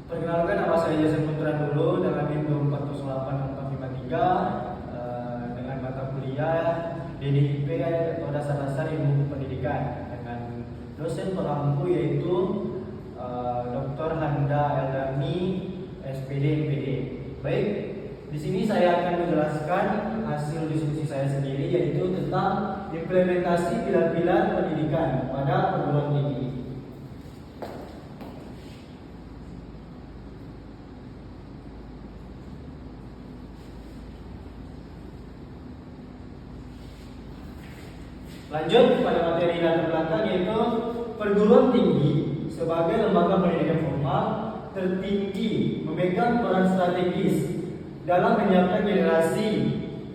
Perkenalkan, nama saya Jason Putra dulu dengan NIM 4086453 dengan mata kuliah DDIP atau Dasar-Dasar Ilmu Pendidikan dengan dosen pengampu yaitu Dr. Handa Eldani SPD MPD. Baik, di sini saya akan menjelaskan hasil diskusi saya sendiri yaitu tentang implementasi pilar-pilar pendidikan pada perguruan tinggi. Lanjut pada materi latar belakang yaitu perguruan tinggi sebagai lembaga pendidikan formal tertinggi memegang peran strategis dalam menyiapkan generasi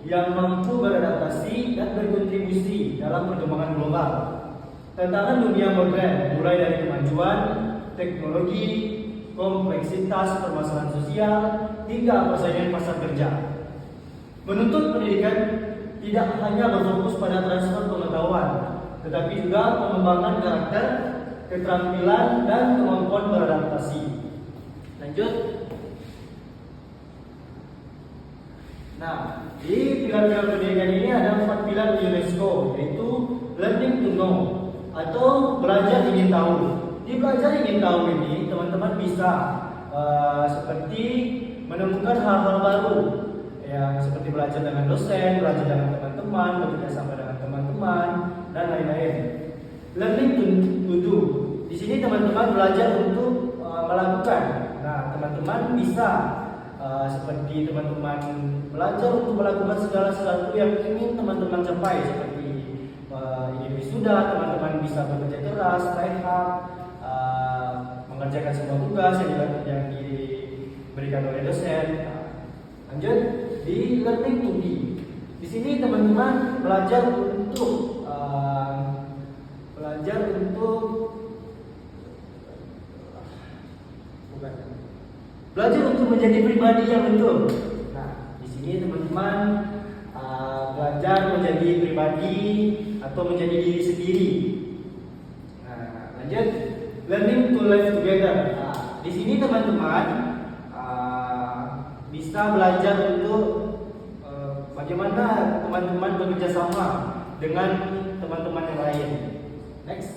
yang mampu beradaptasi dan berkontribusi dalam perkembangan global. Tantangan dunia modern mulai dari kemajuan teknologi, kompleksitas permasalahan sosial hingga persaingan pasar kerja. Menuntut pendidikan tidak hanya berfokus pada transfer pengetahuan, tetapi juga pengembangan karakter, keterampilan, dan kemampuan beradaptasi. Lanjut. Nah, di pilar-pilar pendidikan ini ada 4 pilar UNESCO, yaitu learning to know atau belajar ingin tahu. Di belajar ingin tahu ini, teman-teman bisa seperti menemukan hal-hal baru. Ya, seperti belajar dengan dosen, belajar dengan teman-teman, bekerja sama dengan teman-teman, dan lain-lain. Learning to do. Di sini teman-teman belajar untuk melakukan. Nah, teman-teman bisa seperti teman-teman belajar untuk melakukan segala sesuatu yang ingin teman-teman capai, seperti ingin wisuda, teman-teman bisa bekerja keras, rehat, mengerjakan semua tugas yang diberikan oleh dosen. Lanjut. Di learning to be, di sini teman-teman belajar untuk menjadi pribadi yang betul. Nah, di sini teman-teman belajar menjadi pribadi atau menjadi diri sendiri. Nah, lanjut, learning to live together. Nah, di sini teman-teman bisa belajar untuk bagaimana teman-teman bekerja sama dengan teman-teman yang lain. Next.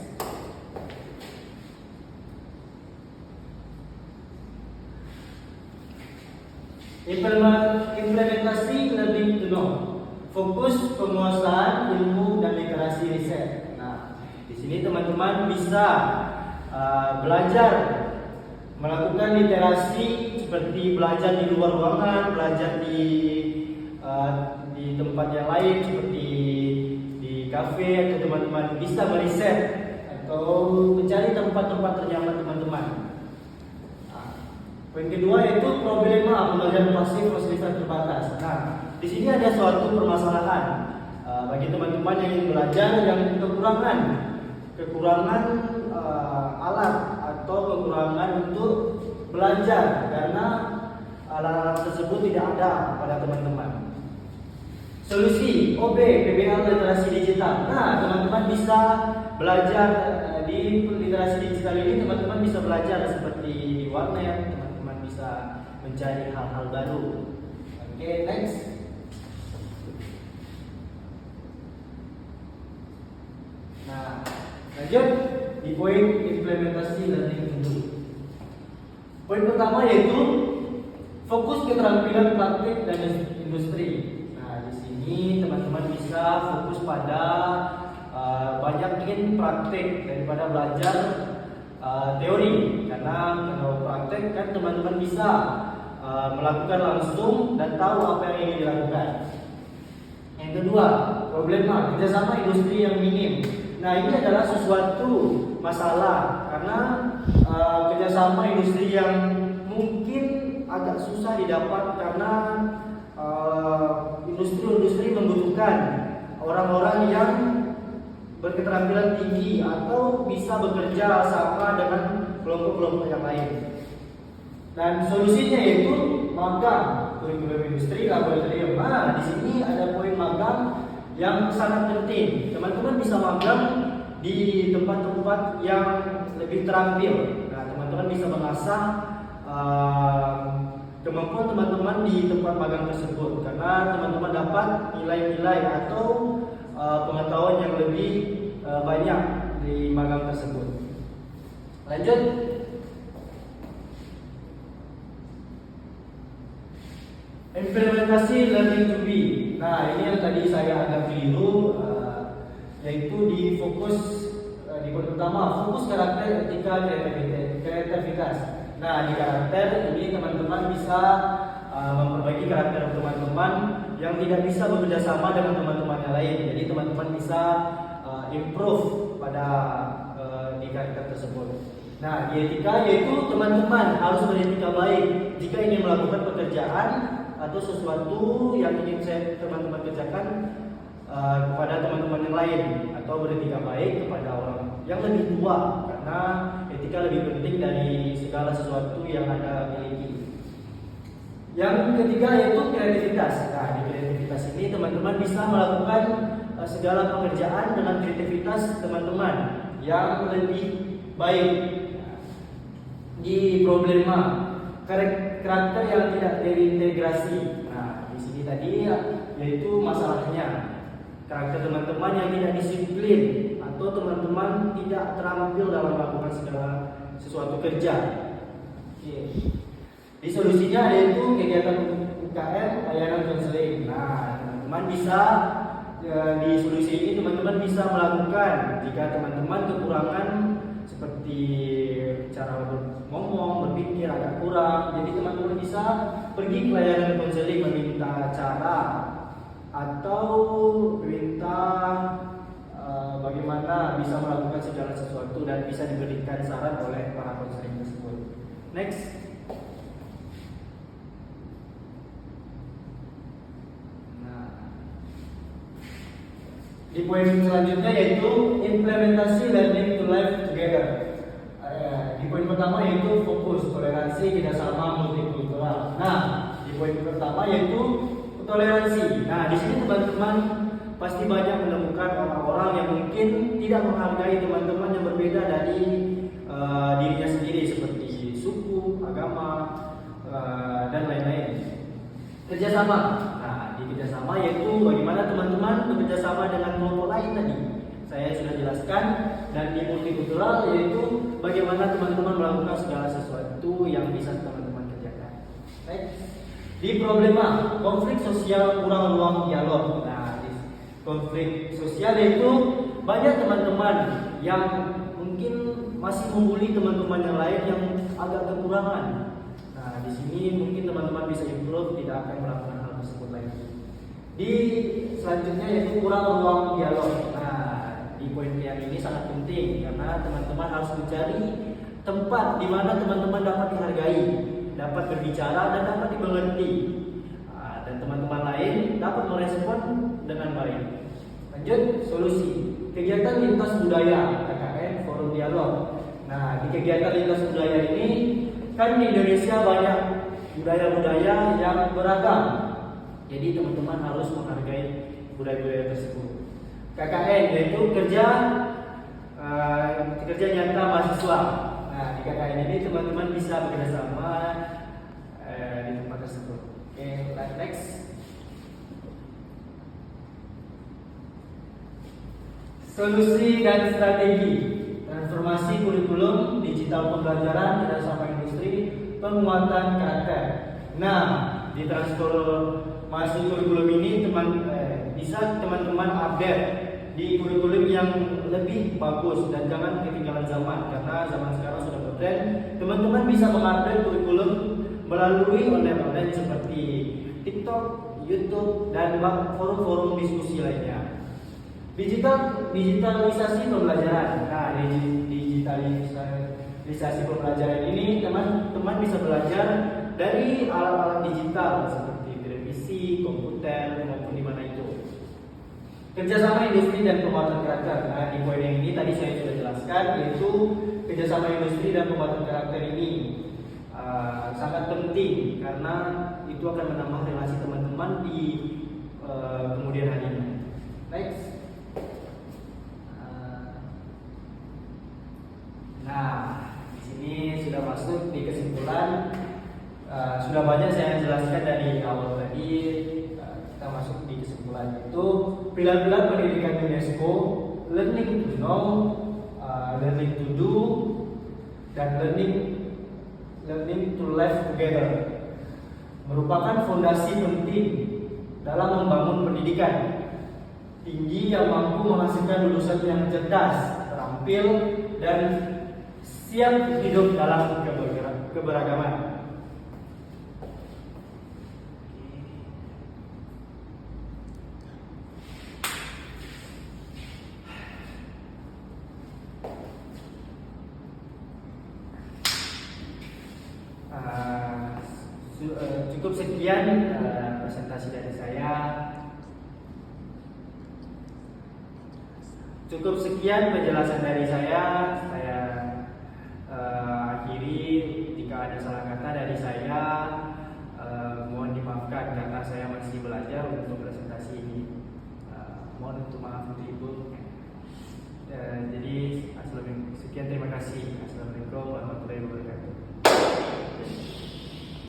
Implementasi learning to know. Fokus penguasaan ilmu dan literasi riset. Nah, di sini teman-teman bisa belajar melakukan literasi seperti belajar di luar ruangan, belajar di tempat yang lain seperti di kafe, atau teman-teman bisa meriset atau mencari tempat-tempat ternyaman teman-teman. Poin kedua yaitu problema pembelajaran pasif fasilitas terbatas. Nah, di sini ada suatu permasalahan bagi teman-teman yang ingin belajar yang kekurangan alat atau kekurangan untuk belajar karena alat-alat tersebut tidak ada pada teman-teman. Solusi OB PBL literasi digital. Nah, teman-teman bisa belajar di literasi digital ini. Teman-teman bisa belajar seperti di warnet. Teman-teman bisa mencari hal-hal baru. Oke, next. Nah, lanjut di poin implementasi learning to do. Poin pertama yaitu fokus keterampilan praktik dan industri. Nah, di sini teman-teman bisa fokus pada banyakin praktik daripada belajar teori. Karena kalau praktik kan teman-teman bisa melakukan langsung dan tahu apa yang ingin dilakukan. Yang kedua, problema kerjasama industri yang minim. Nah, ini adalah sesuatu masalah karena kerjasama industri yang mungkin agak susah didapat karena industri membutuhkan orang-orang yang berketerampilan tinggi atau bisa bekerja sama dengan kelompok-kelompok yang lain. Dan solusinya yaitu magang, kurikulum industri, laboratorium. Nah, di sini ada poin magang yang sangat penting. Teman-teman bisa magang di tempat-tempat yang lebih terampil. Nah, teman-teman bisa mengasah kemampuan teman-teman di tempat magang tersebut, karena teman-teman dapat nilai-nilai atau pengetahuan yang lebih banyak di magang tersebut. Lanjut. Implementasi learning to be. Nah, ini yang tadi saya agak keliru, yaitu di fokus di poin pertama, fokus karakter, etika, kreativitas. Nah, di karakter ini teman-teman bisa memperbaiki karakter teman-teman yang tidak bisa bekerja sama dengan teman-teman yang lain. Jadi teman-teman bisa improve pada di karakter tersebut. Nah, di etika yaitu teman-teman harus beretika baik jika ingin melakukan pekerjaan atau sesuatu yang ingin teman-teman kerjakan kepada teman-teman yang lain, atau beretika baik kepada orang yang lebih tua, karena etika lebih penting dari segala sesuatu yang Anda miliki. Yang ketiga yaitu kreativitas. Nah, di kreativitas ini teman-teman bisa melakukan segala pekerjaan dengan kreativitas teman-teman yang lebih baik. Di problema, karakter yang tidak terintegrasi. Nah, di sini tadi yaitu masalahnya karakter teman-teman yang tidak disiplin, atau teman-teman tidak terampil dalam melakukan segala sesuatu kerja. Oke. Di solusinya yaitu kegiatan UKM layanan konseling. Nah, teman-teman bisa di solusi ini teman-teman bisa melakukan jika teman-teman kekurangan seperti cara ngomong, berpikir agak kurang. Jadi teman-teman bisa pergi ke layanan konseling meminta cara atau minta bagaimana bisa melakukan segala sesuatu, dan bisa diberikan saran oleh para konseling tersebut. Next. Nah, di poin selanjutnya yaitu implementasi learning to live together. Di poin pertama yaitu fokus, toleransi, kerjasama, multikultural. Nah, di poin pertama yaitu toleransi. Nah, di sini teman-teman pasti banyak menemukan orang-orang yang mungkin tidak menghargai teman-teman yang berbeda dari dirinya sendiri, seperti suku, agama, dan lain-lain. Kerjasama. Nah, di kerjasama yaitu bagaimana teman-teman bekerjasama dengan kelompok lain tadi. Saya sudah jelaskan. Dan di multikultural yaitu bagaimana teman-teman melakukan segala sesuatu yang bisa teman-teman kerjakan. Baik. Di problema, konflik sosial, kurang ruang dialog. Nah, di konflik sosial yaitu banyak teman-teman yang mungkin masih membuli teman-teman yang lain yang agak kekurangan. Nah, di sini mungkin teman-teman bisa improve, tidak akan melakukan hal tersebut lagi. Di selanjutnya yaitu kurang ruang dialog. Nah, di poin yang ini sangat penting karena teman-teman harus mencari tempat di mana teman-teman dapat dihargai, dapat berbicara dan dapat dimengerti, dan teman-teman lain dapat merespon dengan baik. Lanjut, solusi kegiatan lintas budaya KKN Forum Dialog. Nah, di kegiatan lintas budaya ini kan di Indonesia banyak budaya-budaya yang beragam, jadi teman-teman harus menghargai budaya-budaya tersebut. KKN yaitu kerja nyata mahasiswa. Nah, di KKN ini teman-teman bisa bekerjasama di tempat tersebut. Oke, next. Solusi dan strategi transformasi kurikulum, digital pembelajaran, kerjasama industri, penguatan karakter. Nah, di transformasi kurikulum ini bisa teman-teman update di kurikulum yang lebih bagus dan jangan ketinggalan zaman, karena zaman sekarang sudah bertren. Teman-teman bisa mengupdate kurikulum melalui online seperti TikTok, YouTube, dan forum-forum diskusi lainnya. Digitalisasi pembelajaran. Nah, digitalisasi pembelajaran ini teman-teman bisa belajar dari alat-alat digital seperti televisi, komputer, maupun di mana itu. Kerjasama industri dan penguatan karakter. Nah, di poin yang ini tadi saya sudah jelaskan, yaitu kerjasama industri dan penguatan karakter ini sangat penting karena itu akan menambah relasi teman-teman di kemudian harinya. Next. Nah, di sini sudah masuk di kesimpulan. kesimpulan. Sudah banyak saya jelaskan dari awal tadi. Kita masuk di kesimpulan, yaitu pilar-pilar pendidikan UNESCO: learning to know, learning to do, dan learning to live together, merupakan fondasi penting dalam membangun pendidikan tinggi yang mampu menghasilkan lulusan yang cerdas, terampil, dan siap hidup dalam keberagaman. Cukup sekian presentasi dari saya. Cukup sekian penjelasan dari saya. Saya akhiri. Jika ada salah kata dari saya, mohon dimaafkan karena saya masih belajar untuk presentasi ini. Mohon untuk maaf untuk Ibu. Jadi sekian, terima kasih. Assalamualaikum warahmatullahi wabarakatuh.